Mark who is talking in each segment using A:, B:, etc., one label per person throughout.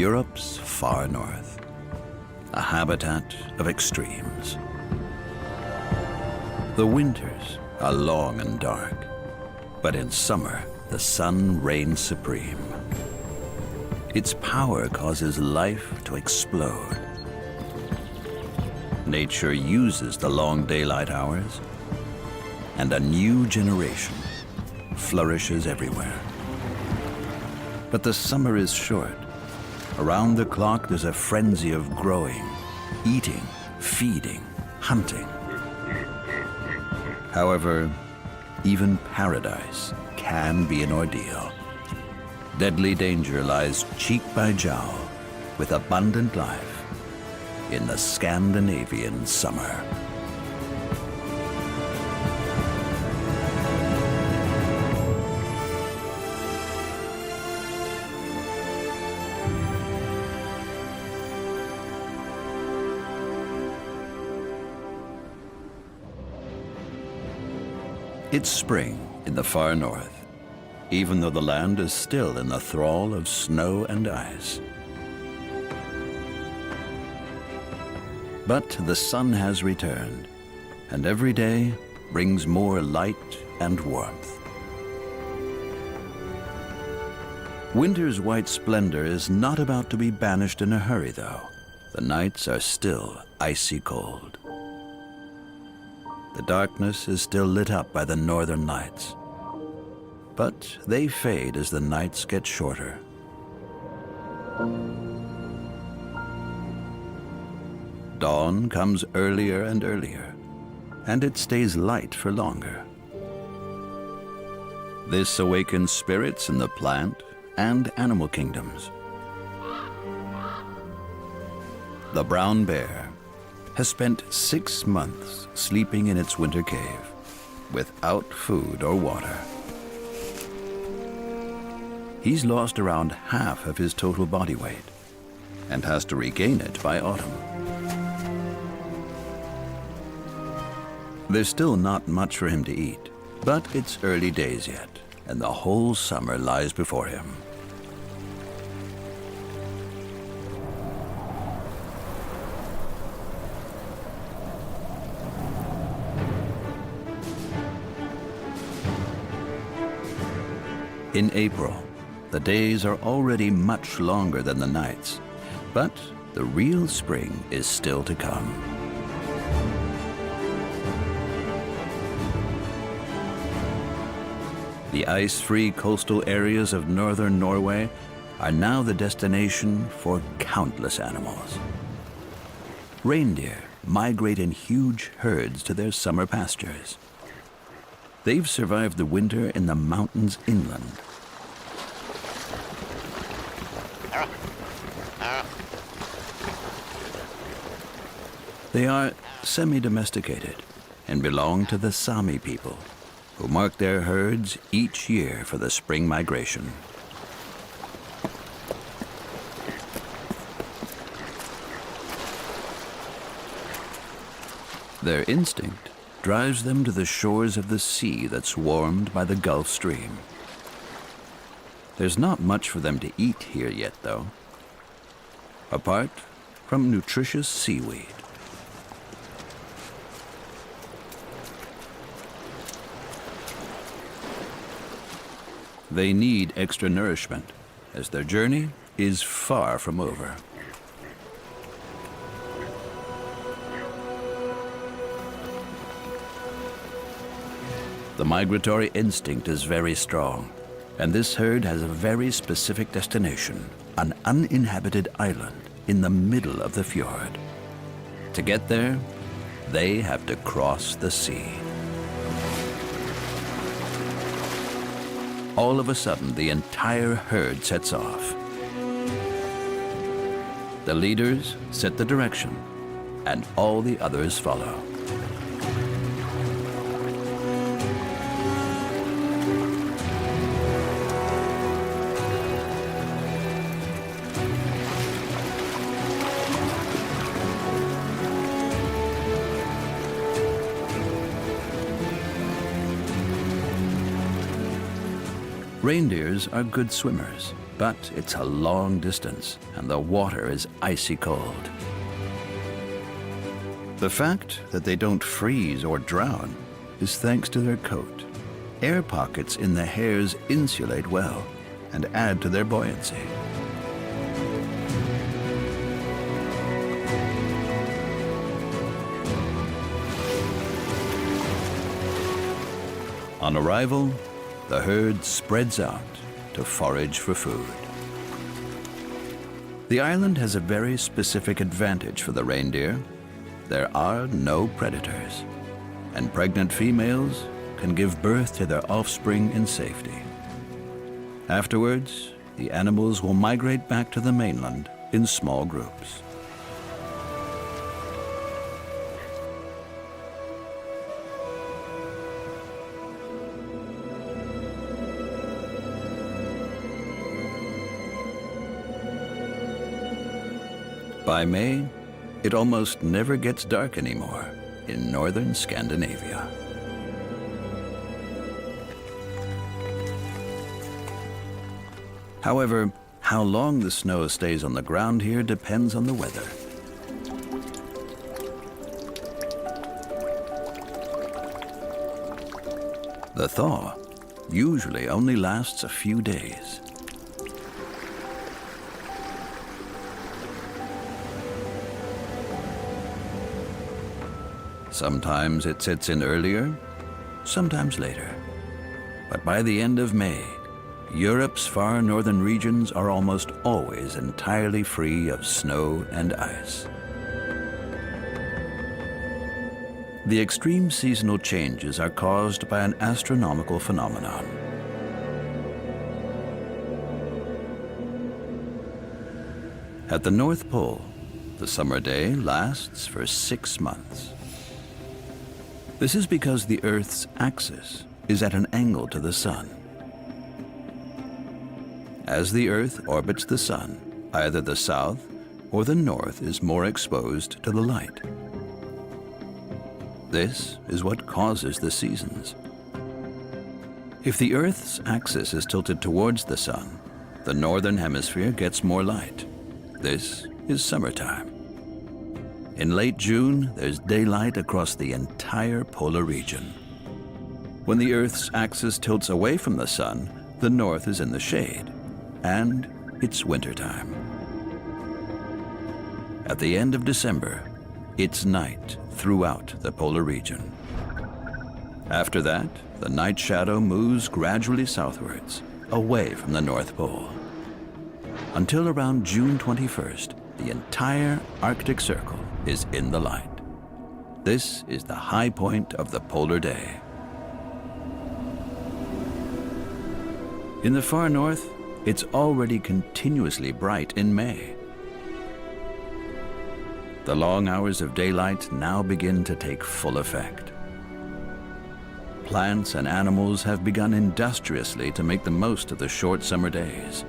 A: Europe's far north, a habitat of extremes. The winters are long and dark, but in summer, the sun reigns supreme. Its power causes life to explode. Nature uses the long daylight hours, and a new generation flourishes everywhere. But the summer is short. Around the clock, there's a frenzy of growing, eating, feeding, hunting. However, even paradise can be an ordeal. Deadly danger lies cheek by jowl with abundant life in the Scandinavian summer. It's spring in the far north, even though the land is still in the thrall of snow and ice. But the sun has returned, and every day brings more light and warmth. Winter's white splendor is not about to be banished in a hurry, though. The nights are still icy cold. The darkness is still lit up by the northern lights, but they fade as the nights get shorter. Dawn comes earlier and earlier, and it stays light for longer. This awakens spirits in the plant and animal kingdoms. The brown bear has spent 6 months sleeping in its winter cave without food or water. He's lost around half of his total body weight and has to regain it by autumn. There's still not much for him to eat, but it's early days yet, and the whole summer lies before him. In April, the days are already much longer than the nights, but the real spring is still to come. The ice-free coastal areas of northern Norway are now the destination for countless animals. Reindeer migrate in huge herds to their summer pastures. They've survived the winter in the mountains inland. They are semi-domesticated and belong to the Sami people, who mark their herds each year for the spring migration. Their instinct drives them to the shores of the sea that's warmed by the Gulf Stream. There's not much for them to eat here yet, though, apart from nutritious seaweed. They need extra nourishment, as their journey is far from over. The migratory instinct is very strong, and this herd has a very specific destination, an uninhabited island in the middle of the fjord. To get there, they have to cross the sea. All of a sudden, the entire herd sets off. The leaders set the direction, and all the others follow. Reindeers are good swimmers, But it's a long distance, and the water is icy cold. The fact that they don't freeze or drown is thanks to their coat. Air pockets in the hairs insulate well and add to their buoyancy. On arrival, the herd spreads out to forage for food. The island has a very specific advantage for the reindeer. There are no predators, and pregnant females can give birth to their offspring in safety. Afterwards, the animals will migrate back to the mainland in small groups. By May, it almost never gets dark anymore in northern Scandinavia. However, how long the snow stays on the ground here depends on the weather. The thaw usually only lasts a few days. Sometimes it sets in earlier, sometimes later. But by the end of May, Europe's far northern regions are almost always entirely free of snow and ice. The extreme seasonal changes are caused by an astronomical phenomenon. At the North Pole, the summer day lasts for 6 months. This is because the Earth's axis is at an angle to the Sun. As the Earth orbits the Sun, either the south or the north is more exposed to the light. This is what causes the seasons. If the Earth's axis is tilted towards the Sun, the northern hemisphere gets more light. This is summertime. In late June, there's daylight across the entire polar region. When the Earth's axis tilts away from the Sun, the north is in the shade, and it's wintertime. At the end of December, it's night throughout the polar region. After that, the night shadow moves gradually southwards, away from the North Pole. Until around June 21st, the entire Arctic Circle is in the light. This is the high point of the polar day. In the far north, it's already continuously bright in May. The long hours of daylight now begin to take full effect. Plants and animals have begun industriously to make the most of the short summer days.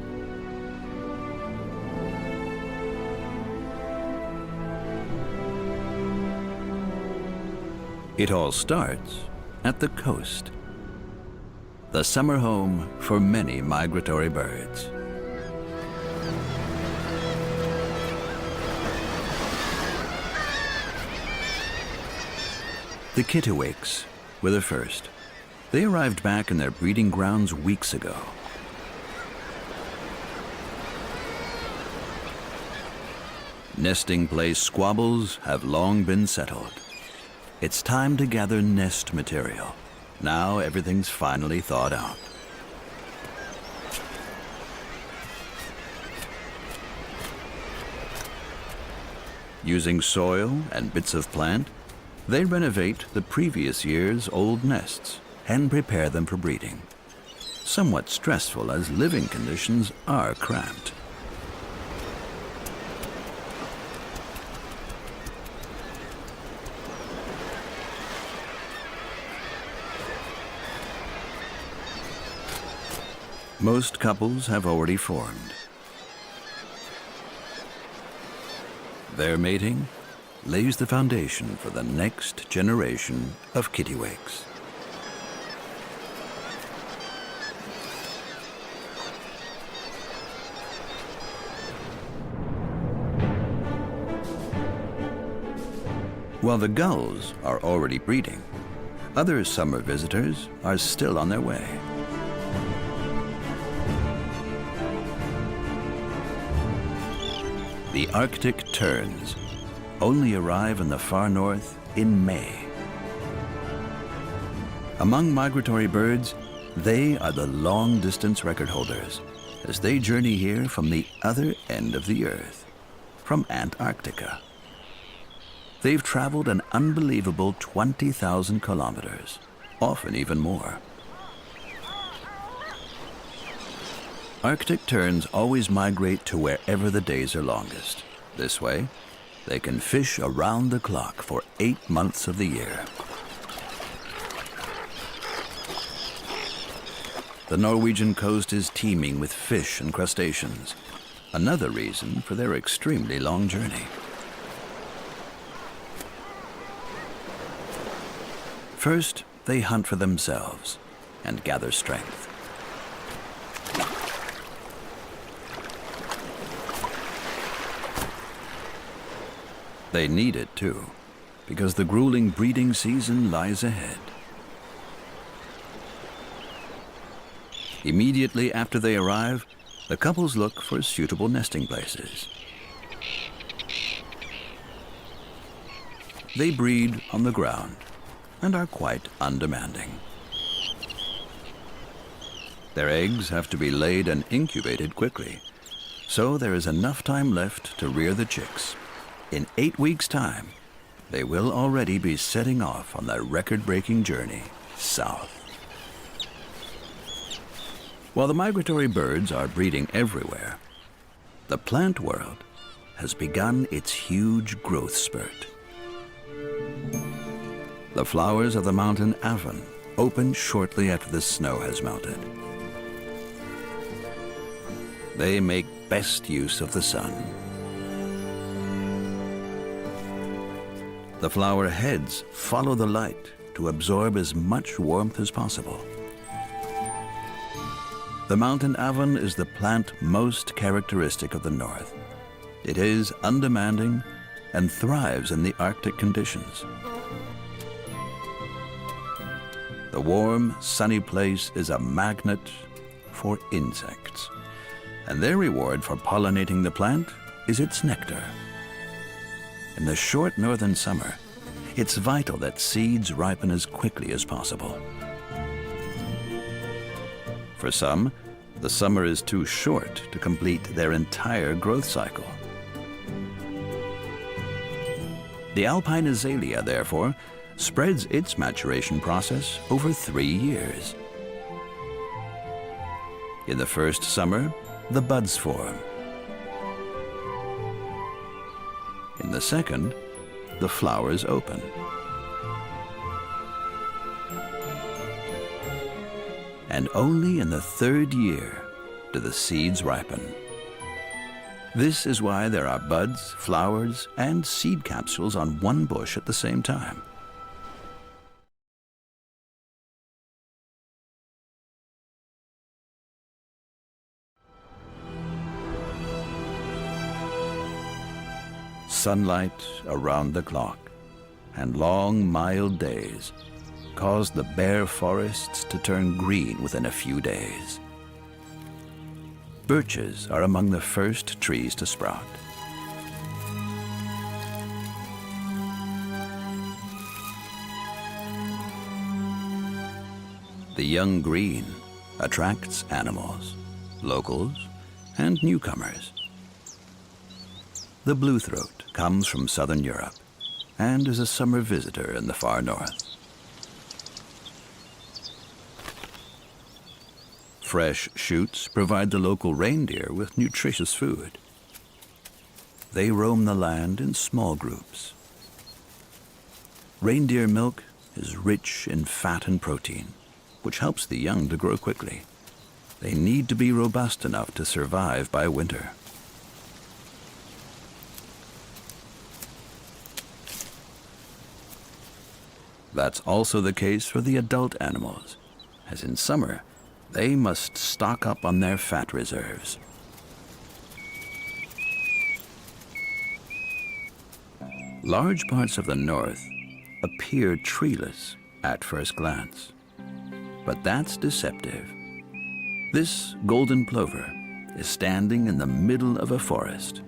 A: It all starts at the coast, the summer home for many migratory birds. The kittiwakes were the first. They arrived back in their breeding grounds weeks ago. Nesting place squabbles have long been settled. It's time to gather nest material. Now everything's finally thawed out. Using soil and bits of plant, they renovate the previous year's old nests and prepare them for breeding. Somewhat stressful as living conditions are cramped. Most couples have already formed. Their mating lays the foundation for the next generation of kittiwakes. While the gulls are already breeding, other summer visitors are still on their way. The Arctic terns only arrive in the far north in May. Among migratory birds, they are the long-distance record holders as they journey here from the other end of the Earth, from Antarctica. They've traveled an unbelievable 20,000 kilometers, often even more. Arctic terns always migrate to wherever the days are longest. This way, they can fish around the clock for 8 months of the year. The Norwegian coast is teeming with fish and crustaceans, another reason for their extremely long journey. First, they hunt for themselves and gather strength. They need it too, because the grueling breeding season lies ahead. Immediately after they arrive, the couples look for suitable nesting places. They breed on the ground and are quite undemanding. Their eggs have to be laid and incubated quickly, so there is enough time left to rear the chicks. In 8 weeks' time, they will already be setting off on their record-breaking journey south. While the migratory birds are breeding everywhere, the plant world has begun its huge growth spurt. The flowers of the mountain avon open shortly after the snow has melted. They make best use of the sun. The flower heads follow the light to absorb as much warmth as possible. The mountain avon is the plant most characteristic of the north. It is undemanding and thrives in the Arctic conditions. The warm, sunny place is a magnet for insects, and their reward for pollinating the plant is its nectar. In the short northern summer, it's vital that seeds ripen as quickly as possible. For some, the summer is too short to complete their entire growth cycle. The alpine azalea, therefore, spreads its maturation process over 3 years. In the first summer, the buds form. In the second, the flowers open. And only in the third year do the seeds ripen. This is why there are buds, flowers, and seed capsules on one bush at the same time. Sunlight around the clock and long, mild days cause the bare forests to turn green within a few days. Birches are among the first trees to sprout. The young green attracts animals, locals, and newcomers. The bluethroat comes from southern Europe and is a summer visitor in the far north. Fresh shoots provide the local reindeer with nutritious food. They roam the land in small groups. Reindeer milk is rich in fat and protein, which helps the young to grow quickly. They need to be robust enough to survive by winter. That's also the case for the adult animals, as in summer, they must stock up on their fat reserves. Large parts of the north appear treeless at first glance, but that's deceptive. This golden plover is standing in the middle of a forest,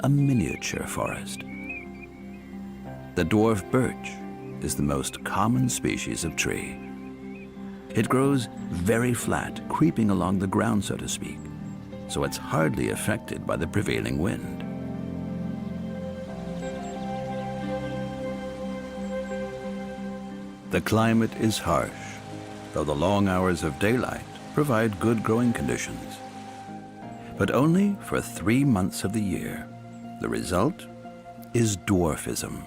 A: a miniature forest. The dwarf birch is the most common species of tree. It grows very flat, creeping along the ground, so to speak, so it's hardly affected by the prevailing wind. The climate is harsh, though the long hours of daylight provide good growing conditions. But only for 3 months of the year. The result is dwarfism.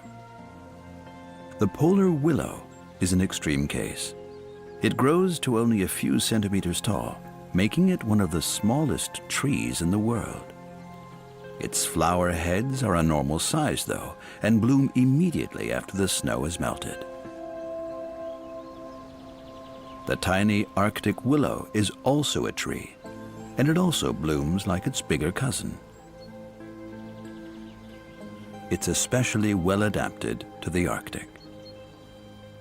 A: The polar willow is an extreme case. It grows to only a few centimeters tall, making it one of the smallest trees in the world. Its flower heads are a normal size, though, and bloom immediately after the snow has melted. The tiny Arctic willow is also a tree, and it also blooms like its bigger cousin. It's especially well adapted to the Arctic.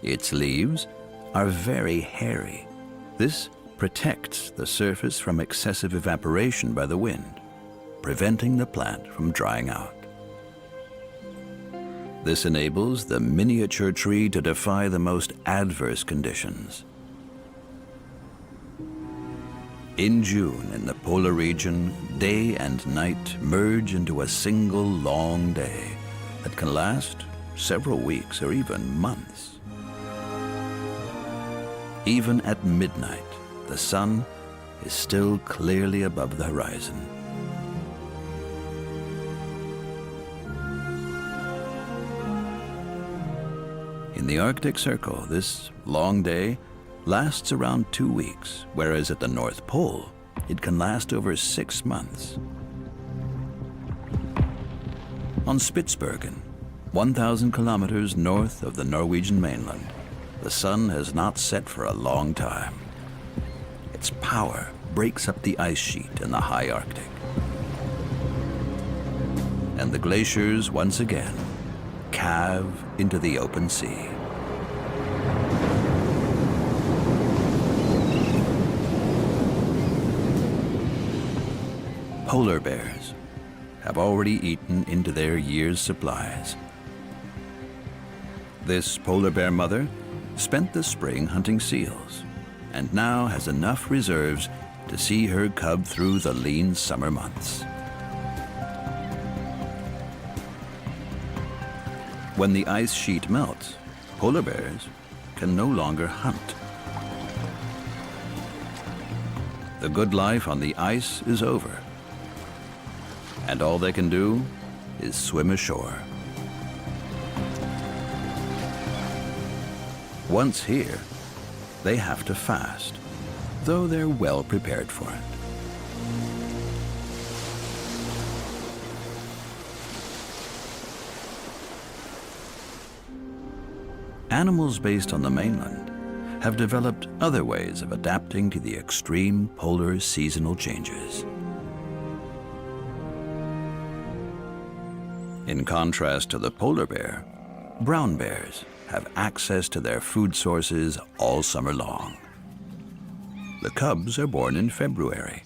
A: Its leaves are very hairy. This protects the surface from excessive evaporation by the wind, preventing the plant from drying out. This enables the miniature tree to defy the most adverse conditions. In June, in the polar region, day and night merge into a single long day that can last several weeks or even months. Even at midnight, the sun is still clearly above the horizon. In the Arctic Circle, this long day lasts around 2 weeks, whereas at the North Pole, it can last over 6 months. On Spitsbergen, 1,000 kilometers north of the Norwegian mainland, the sun has not set for a long time. Its power breaks up the ice sheet in the high Arctic. And the glaciers once again calve into the open sea. Polar bears have already eaten into their year's supplies. This polar bear mother spent the spring hunting seals and now has enough reserves to see her cub through the lean summer months. When the ice sheet melts, polar bears can no longer hunt. The good life on the ice is over, and all they can do is swim ashore. Once here, they have to fast, though they're well prepared for it. Animals based on the mainland have developed other ways of adapting to the extreme polar seasonal changes. In contrast to the polar bear, brown bears have access to their food sources all summer long. The cubs are born in February,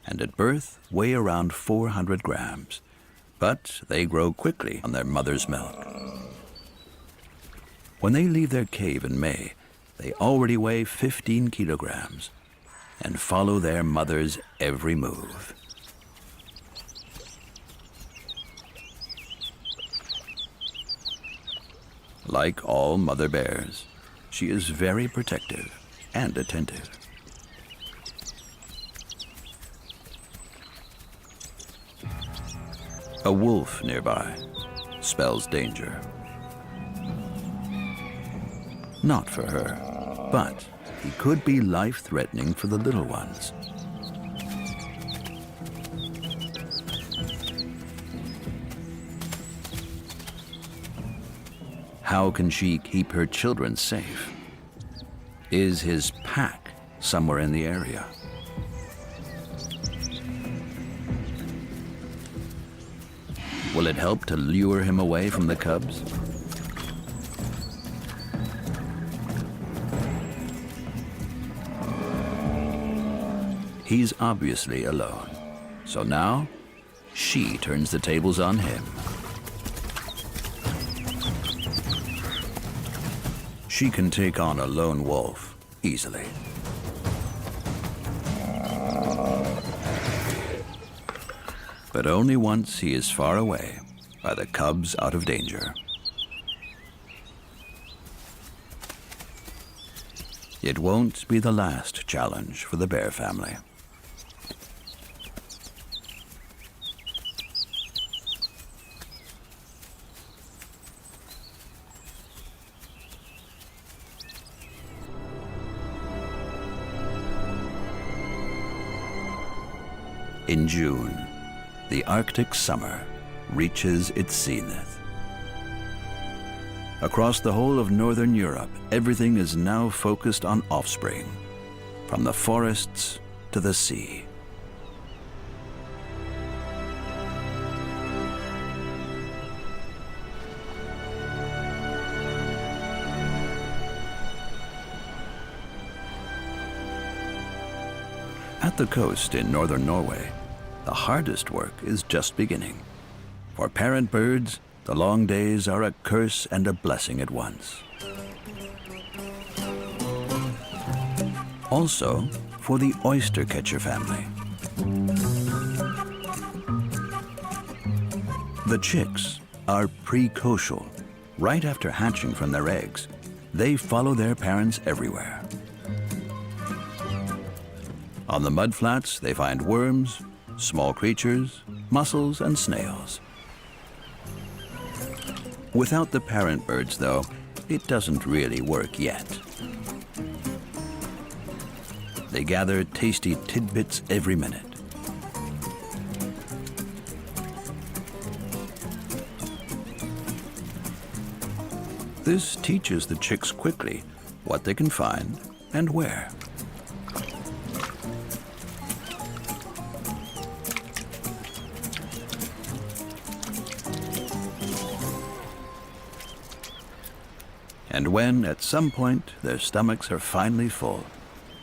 A: and at birth weigh around 400 grams, but they grow quickly on their mother's milk. When they leave their cave in May, they already weigh 15 kilograms and follow their mother's every move. Like all mother bears, she is very protective and attentive. A wolf nearby spells danger. Not for her, but he could be life-threatening for the little ones. How can she keep her children safe? Is his pack somewhere in the area? Will it help to lure him away from the cubs? He's obviously alone, so now she turns the tables on him. She can take on a lone wolf easily. But only once he is far away, by the cubs out of danger. It won't be the last challenge for the bear family. In June, the Arctic summer reaches its zenith. Across the whole of northern Europe, everything is now focused on offspring, from the forests to the sea. At the coast in northern Norway, the hardest work is just beginning. For parent birds, the long days are a curse and a blessing at once. Also, for the oyster catcher family. The chicks are precocial. Right after hatching from their eggs, they follow their parents everywhere. On the mudflats, they find worms, small creatures, mussels, and snails. Without the parent birds, though, it doesn't really work yet. They gather tasty tidbits every minute. This teaches the chicks quickly what they can find and where. And when, at some point, their stomachs are finally full,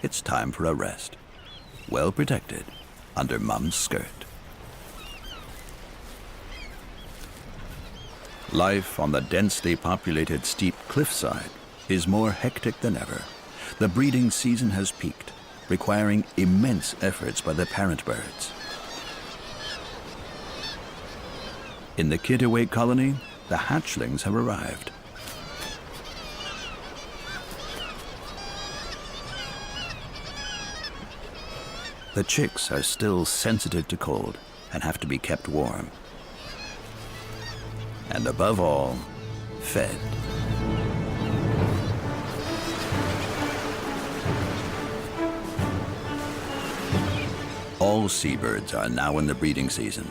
A: it's time for a rest, well protected under Mom's skirt. Life on the densely populated steep cliffside is more hectic than ever. The breeding season has peaked, requiring immense efforts by the parent birds. In the Kittiwake colony, the hatchlings have arrived. The chicks are still sensitive to cold and have to be kept warm. And above all, fed. All seabirds are now in the breeding season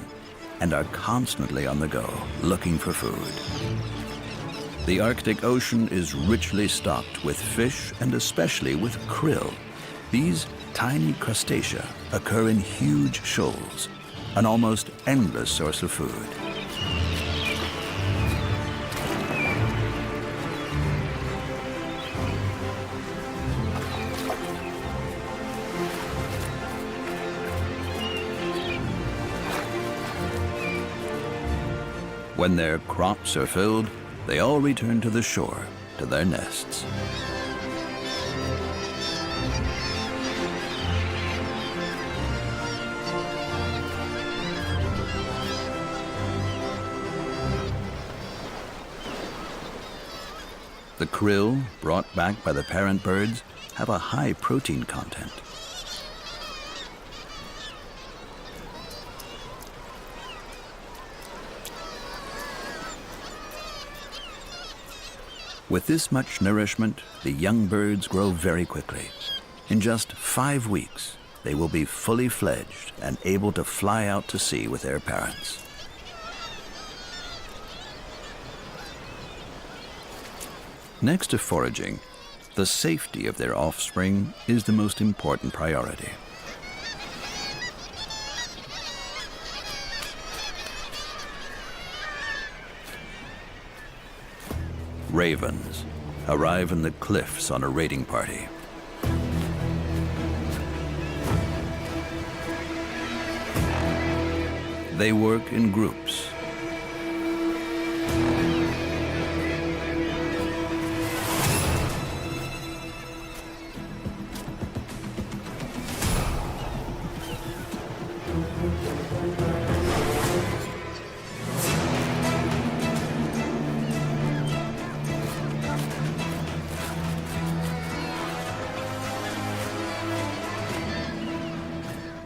A: and are constantly on the go, looking for food. The Arctic Ocean is richly stocked with fish and especially with krill. These tiny crustacea occur in huge shoals, an almost endless source of food. When their crops are filled, they all return to the shore, to their nests. The krill, brought back by the parent birds, have a high protein content. With this much nourishment, the young birds grow very quickly. In just 5 weeks, they will be fully fledged and able to fly out to sea with their parents. Next to foraging, the safety of their offspring is the most important priority. Ravens arrive in the cliffs on a raiding party. They work in groups.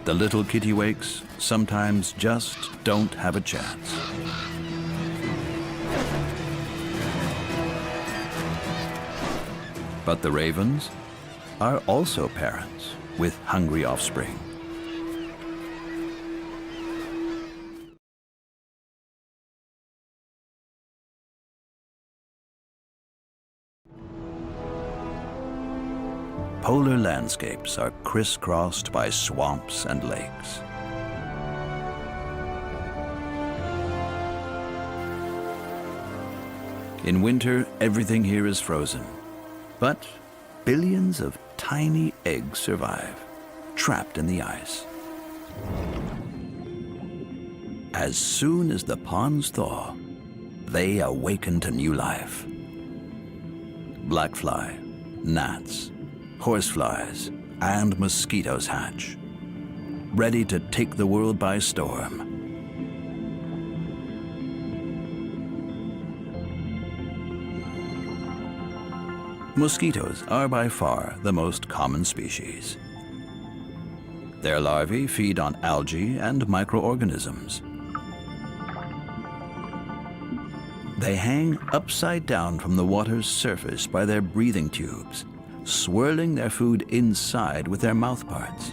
A: The little kittiwakes sometimes just don't have a chance. But the ravens are also parents with hungry offspring. Polar landscapes are crisscrossed by swamps and lakes. In winter, everything here is frozen, but billions of tiny eggs survive, trapped in the ice. As soon as the ponds thaw, they awaken to new life. Blackfly, gnats, horseflies, and mosquitoes hatch, ready to take the world by storm. Mosquitoes are by far the most common species. Their larvae feed on algae and microorganisms. They hang upside down from the water's surface by their breathing tubes, swirling their food inside with their mouthparts.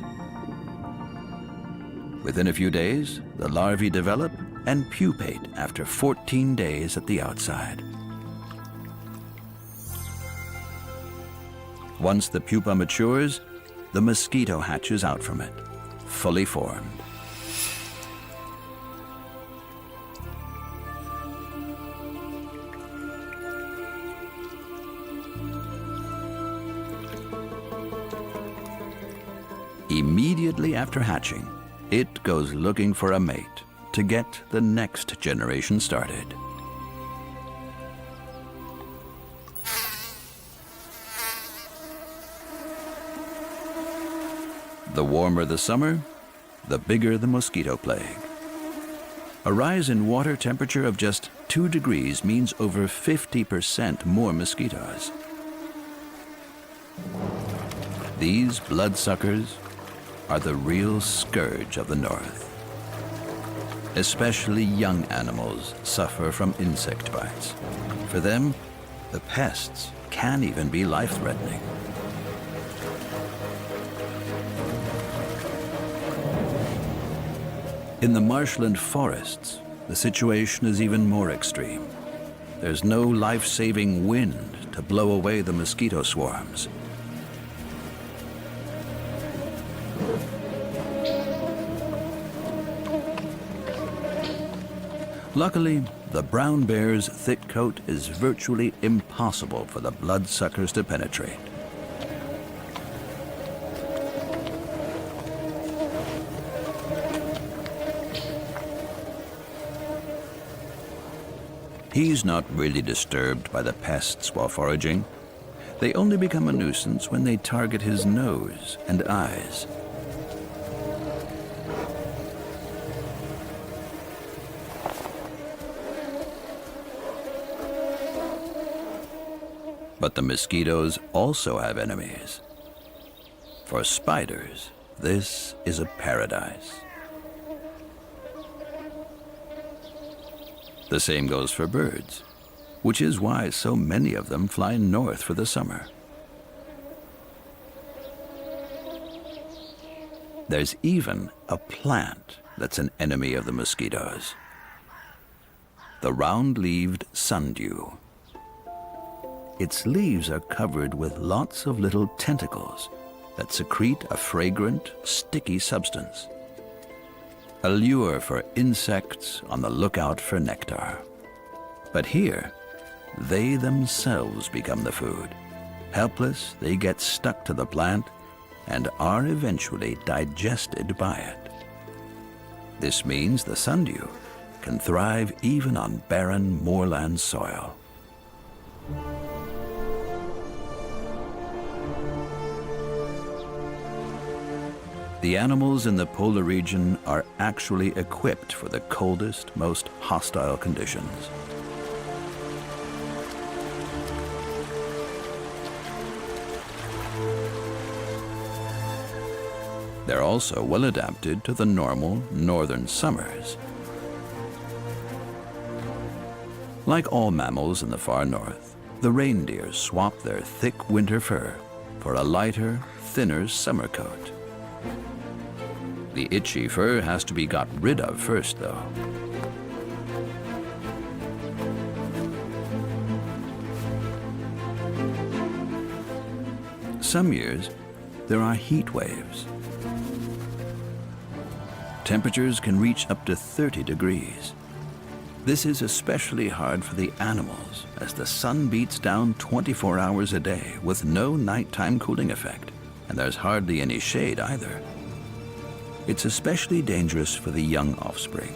A: Within a few days, the larvae develop and pupate after 14 days at the outside. Once the pupa matures, the mosquito hatches out from it, fully formed. Immediately after hatching, it goes looking for a mate to get the next generation started. The warmer the summer, the bigger the mosquito plague. A rise in water temperature of just 2 degrees means over 50% more mosquitoes. These bloodsuckers are the real scourge of the North. Especially young animals suffer from insect bites. For them, the pests can even be life-threatening. In the marshland forests, the situation is even more extreme. There's no life-saving wind to blow away the mosquito swarms. Luckily, the brown bear's thick coat is virtually impossible for the bloodsuckers to penetrate. He's not really disturbed by the pests while foraging. They only become a nuisance when they target his nose and eyes. But the mosquitoes also have enemies. For spiders, this is a paradise. The same goes for birds, which is why so many of them fly north for the summer. There's even a plant that's an enemy of the mosquitoes: the round-leaved sundew. Its leaves are covered with lots of little tentacles that secrete a fragrant, sticky substance. A lure for insects on the lookout for nectar. But here, they themselves become the food. Helpless, they get stuck to the plant and are eventually digested by it. This means the sundew can thrive even on barren moorland soil. The animals in the polar region are actually equipped for the coldest, most hostile conditions. They're also well adapted to the normal northern summers. Like all mammals in the far north, the reindeer swap their thick winter fur for a lighter, thinner summer coat. The itchy fur has to be got rid of first, though. Some years, there are heat waves. Temperatures can reach up to 30 degrees. This is especially hard for the animals, as the sun beats down 24 hours a day with no nighttime cooling effect, and there's hardly any shade either. It's especially dangerous for the young offspring,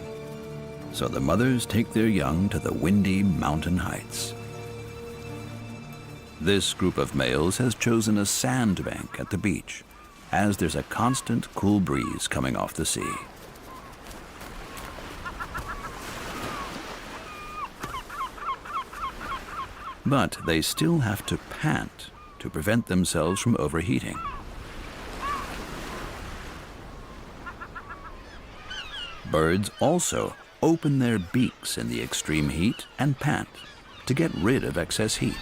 A: so the mothers take their young to the windy mountain heights. This group of males has chosen a sandbank at the beach, as there's a constant cool breeze coming off the sea. But they still have to pant to prevent themselves from overheating. Birds also open their beaks in the extreme heat and pant to get rid of excess heat.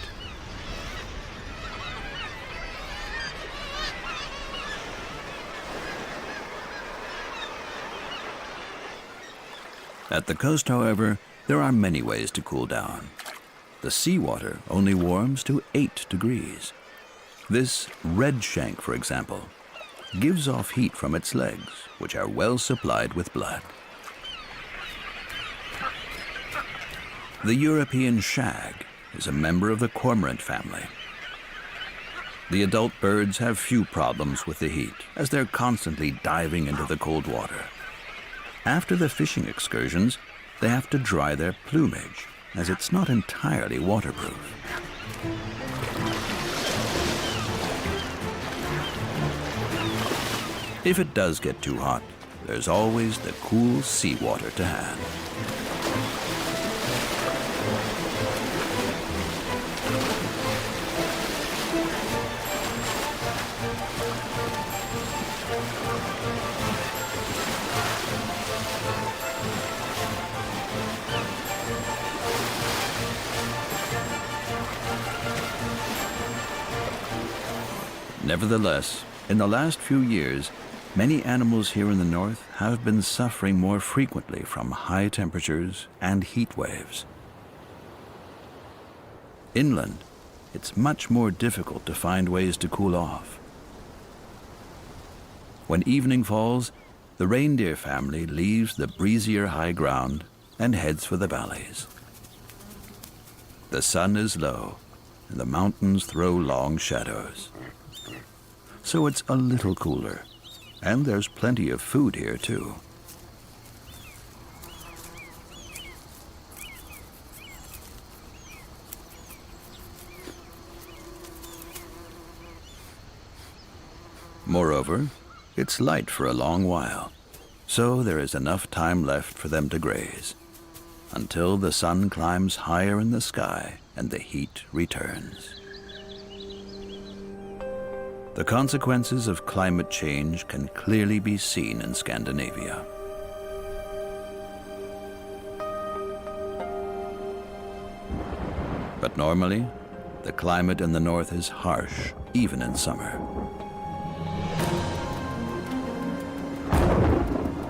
A: At the coast, however, there are many ways to cool down. The seawater only warms to 8 degrees. This redshank, for example, gives off heat from its legs, which are well supplied with blood. The European shag is a member of the cormorant family. The adult birds have few problems with the heat, as they're constantly diving into the cold water. After the fishing excursions, they have to dry their plumage, as it's not entirely waterproof. If it does get too hot, there's always the cool seawater to hand. Nevertheless, in the last few years, many animals here in the north have been suffering more frequently from high temperatures and heat waves. Inland, it's much more difficult to find ways to cool off. When evening falls, the reindeer family leaves the breezier high ground and heads for the valleys. The sun is low, and the mountains throw long shadows. So it's a little cooler, and there's plenty of food here too. Moreover, it's light for a long while, so there is enough time left for them to graze, until the sun climbs higher in the sky and the heat returns. The consequences of climate change can clearly be seen in Scandinavia. But normally, the climate in the north is harsh, even in summer.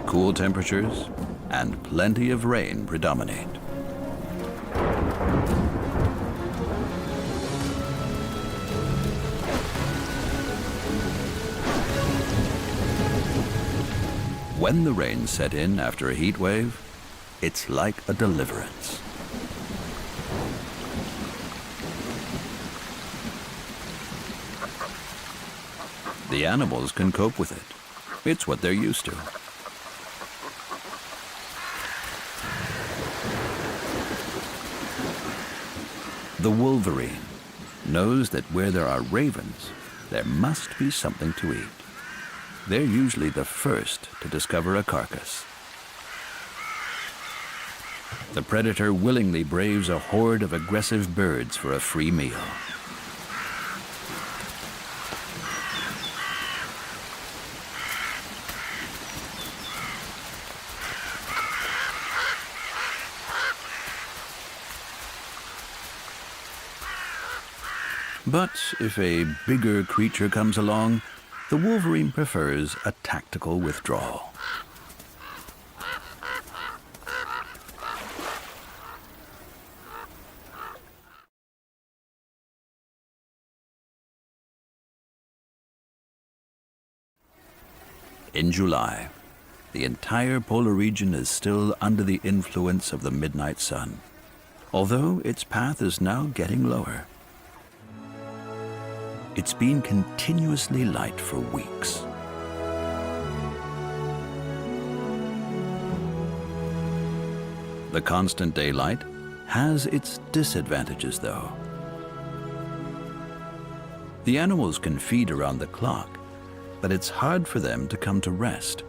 A: Cool temperatures and plenty of rain predominate. When the rains set in after a heat wave, it's like a deliverance. The animals can cope with it. It's what they're used to. The wolverine knows that where there are ravens, there must be something to eat. They're usually the first to discover a carcass. The predator willingly braves a horde of aggressive birds for a free meal. But if a bigger creature comes along, the wolverine prefers a tactical withdrawal. In July, the entire polar region is still under the influence of the midnight sun, although its path is now getting lower. It's been continuously light for weeks. The constant daylight has its disadvantages, though. The animals can feed around the clock, but it's hard for them to come to rest.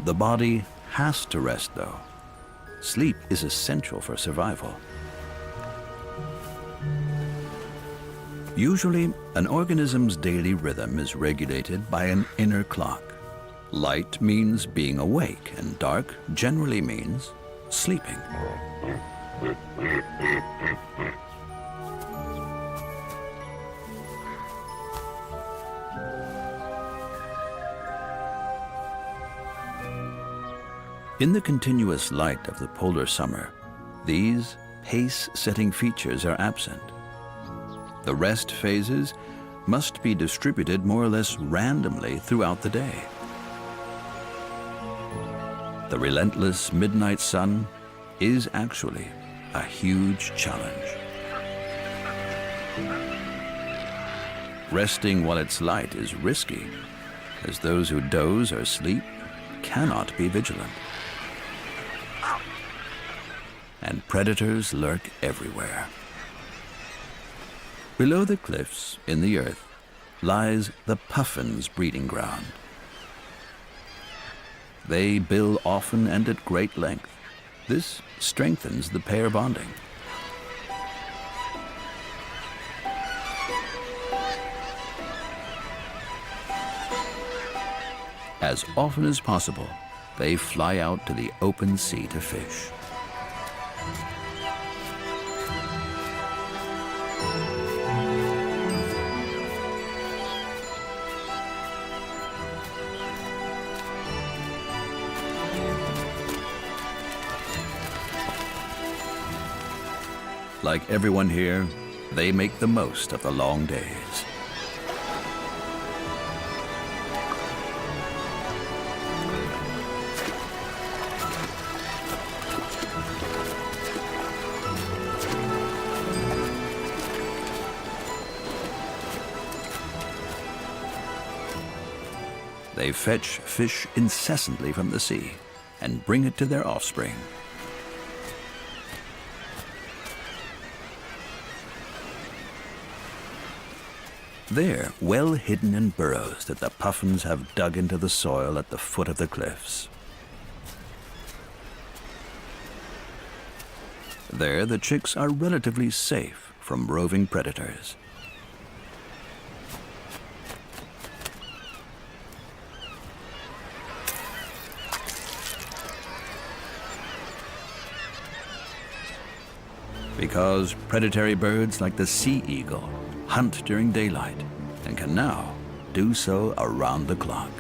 A: The body has to rest, though. Sleep is essential for survival. Usually, an organism's daily rhythm is regulated by an inner clock. Light means being awake, and dark generally means sleeping. In the continuous light of the polar summer, these pace-setting features are absent. The rest phases must be distributed more or less randomly throughout the day. The relentless midnight sun is actually a huge challenge. Resting while it's light is risky, as those who doze or sleep cannot be vigilant. And predators lurk everywhere. Below the cliffs in the earth lies the puffin's breeding ground. They bill often and at great length. This strengthens the pair bonding. As often as possible, they fly out to the open sea to fish. Like everyone here, they make the most of the long days. They fetch fish incessantly from the sea and bring it to their offspring. They're well hidden in burrows that the puffins have dug into the soil at the foot of the cliffs. There, the chicks are relatively safe from roving predators. Because predatory birds like the sea eagle hunt during daylight and can now do so around the clock.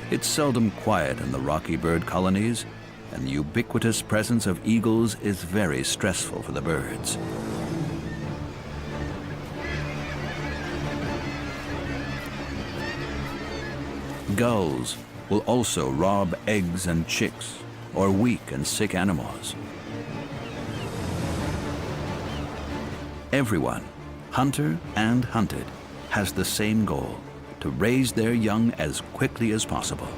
A: It's seldom quiet in the rocky bird colonies, and the ubiquitous presence of eagles is very stressful for the birds. Gulls will also rob eggs and chicks or weak and sick animals. Everyone, hunter and hunted, has the same goal: to raise their young as quickly as possible.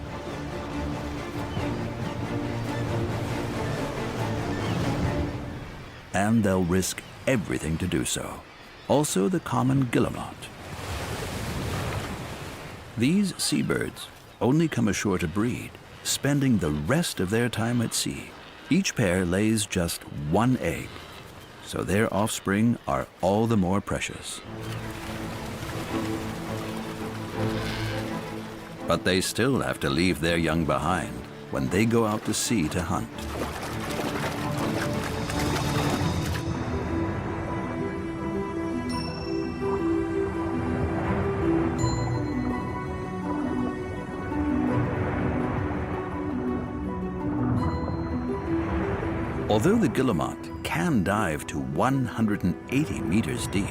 A: And they'll risk everything to do so. Also the common guillemot. These seabirds only come ashore to breed, spending the rest of their time at sea. Each pair lays just one egg, so their offspring are all the more precious. But they still have to leave their young behind when they go out to sea to hunt. Although the guillemot can dive to 180 meters deep,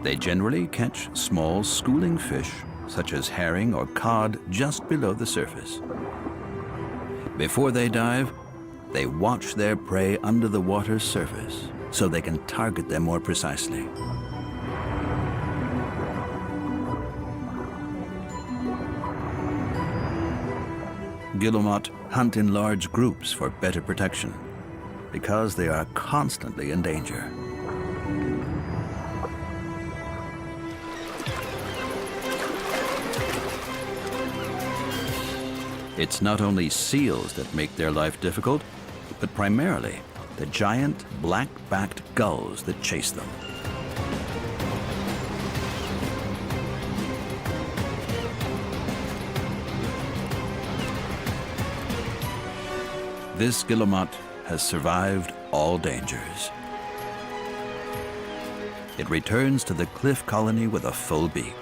A: they generally catch small schooling fish, such as herring or cod, just below the surface. Before they dive, they watch their prey under the water's surface so they can target them more precisely. Guillemot hunt in large groups for better protection because they are constantly in danger. It's not only seals that make their life difficult, but primarily the giant black-backed gulls that chase them. This guillemot has survived all dangers. It returns to the cliff colony with a full beak.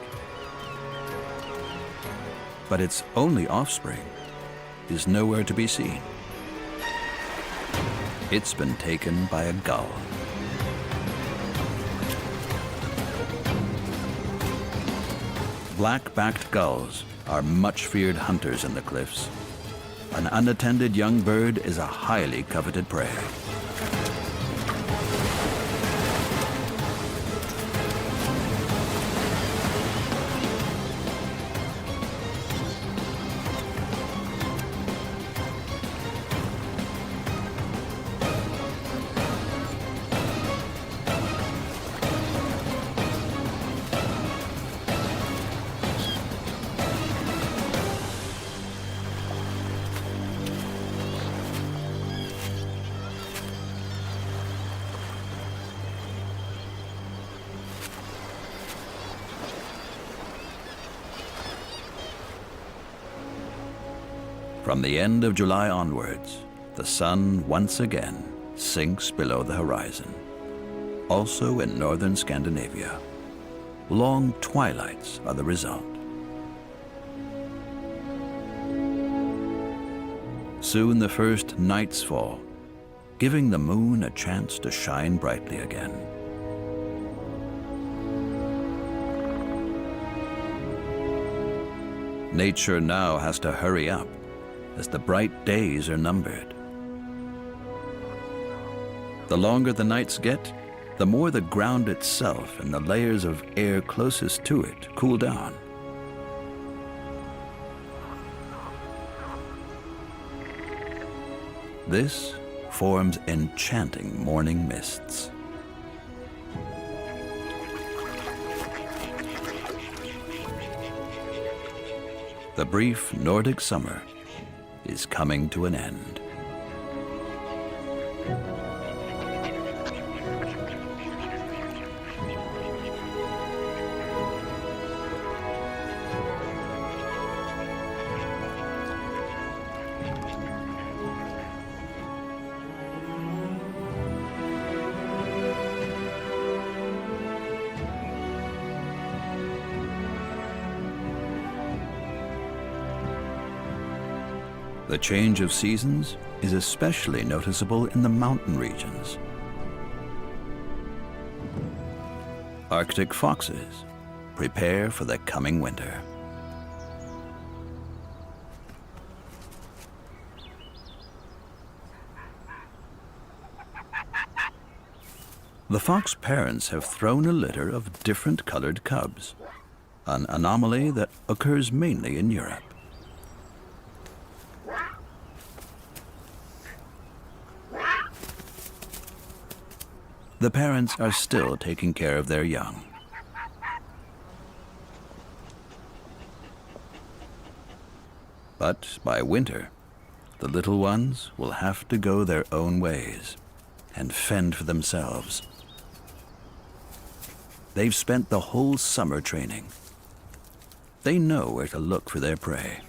A: But its only offspring is nowhere to be seen. It's been taken by a gull. Black-backed gulls are much feared hunters in the cliffs. An unattended young bird is a highly coveted prey. From the end of July onwards, the sun once again sinks below the horizon. Also in northern Scandinavia, long twilights are the result. Soon the first nights fall, giving the moon a chance to shine brightly again. Nature now has to hurry up, as the bright days are numbered. The longer the nights get, the more the ground itself and the layers of air closest to it cool down. This forms enchanting morning mists. The brief Nordic summer is coming to an end. The change of seasons is especially noticeable in the mountain regions. Arctic foxes prepare for the coming winter. The fox parents have thrown a litter of different colored cubs, an anomaly that occurs mainly in Europe. The parents are still taking care of their young. But by winter, the little ones will have to go their own ways and fend for themselves. They've spent the whole summer training. They know where to look for their prey.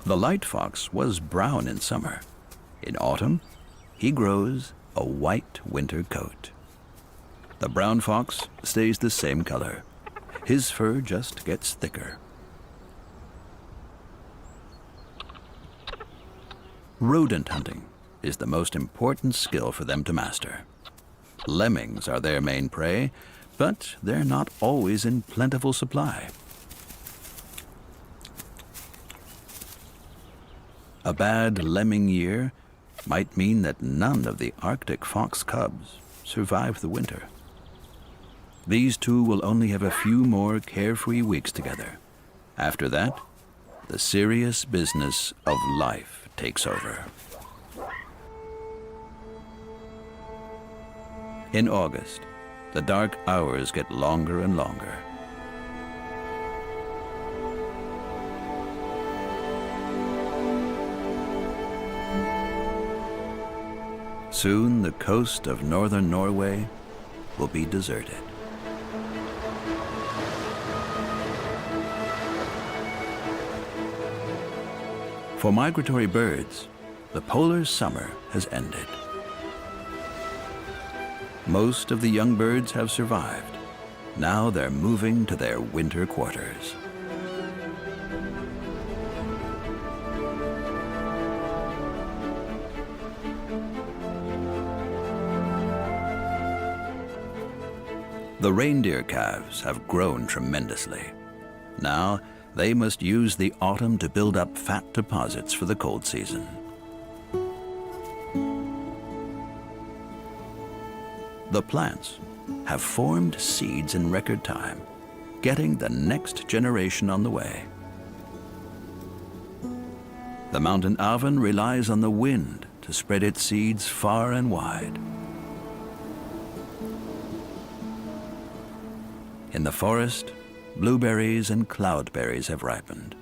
A: The light fox was brown in summer. In autumn, he grows a white winter coat. The brown fox stays the same color. His fur just gets thicker. Rodent hunting is the most important skill for them to master. Lemmings are their main prey, but they're not always in plentiful supply. A bad lemming year might mean that none of the Arctic fox cubs survive the winter. These two will only have a few more carefree weeks together. After that, the serious business of life takes over. In August, the dark hours get longer and longer. Soon, the coast of northern Norway will be deserted. For migratory birds, the polar summer has ended. Most of the young birds have survived. Now they're moving to their winter quarters. The reindeer calves have grown tremendously. Now, they must use the autumn to build up fat deposits for the cold season. The plants have formed seeds in record time, getting the next generation on the way. The mountain alvin relies on the wind to spread its seeds far and wide. In the forest, blueberries and cloudberries have ripened.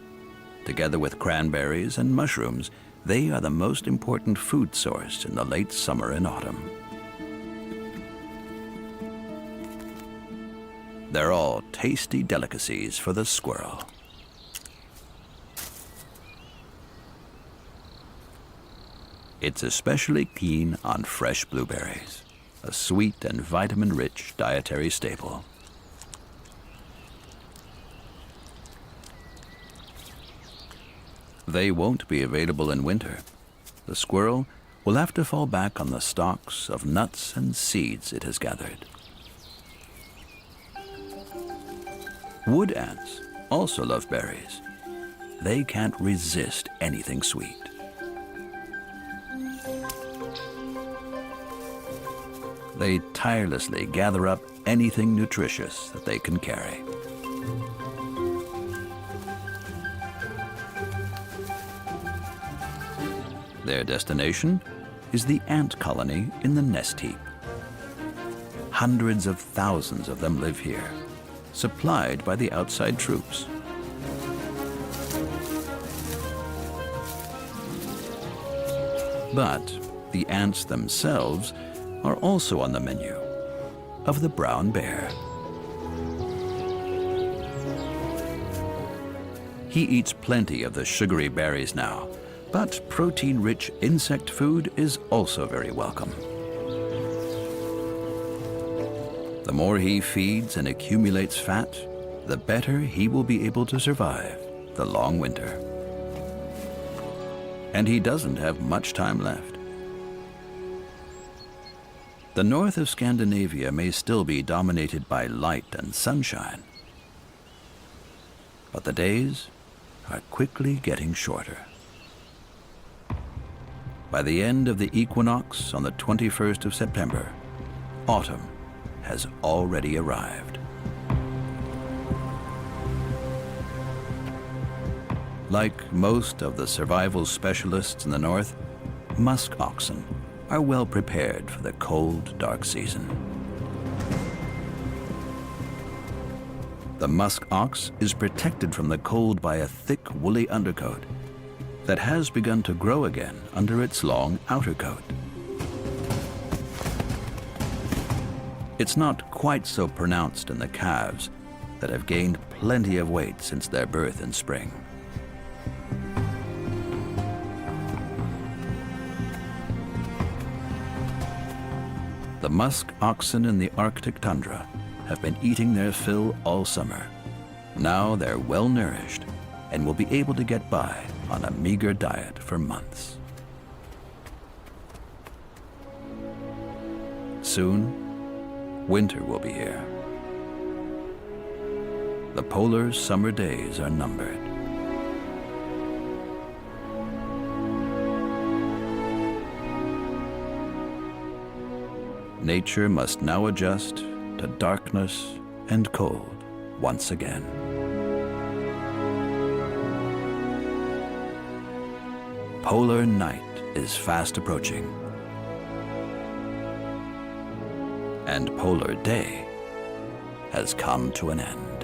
A: Together with cranberries and mushrooms, they are the most important food source in the late summer and autumn. They're all tasty delicacies for the squirrel. It's especially keen on fresh blueberries, a sweet and vitamin-rich dietary staple. They won't be available in winter. The squirrel will have to fall back on the stalks of nuts and seeds it has gathered. Wood ants also love berries. They can't resist anything sweet. They tirelessly gather up anything nutritious that they can carry. Their destination is the ant colony in the nest heap. Hundreds of thousands of them live here, supplied by the outside troops. But the ants themselves are also on the menu of the brown bear. He eats plenty of the sugary berries now, but protein-rich insect food is also very welcome. The more he feeds and accumulates fat, the better he will be able to survive the long winter. And he doesn't have much time left. The north of Scandinavia may still be dominated by light and sunshine, but the days are quickly getting shorter. By the end of the equinox on the 21st of September, autumn has already arrived. Like most of the survival specialists in the north, musk oxen are well prepared for the cold, dark season. The musk ox is protected from the cold by a thick, woolly undercoat that has begun to grow again under its long outer coat. It's not quite so pronounced in the calves that have gained plenty of weight since their birth in spring. The musk oxen in the Arctic tundra have been eating their fill all summer. Now they're well nourished and will be able to get by on a meager diet for months. Soon, winter will be here. The polar summer days are numbered. Nature must now adjust to darkness and cold once again. Polar night is fast approaching, and polar day has come to an end.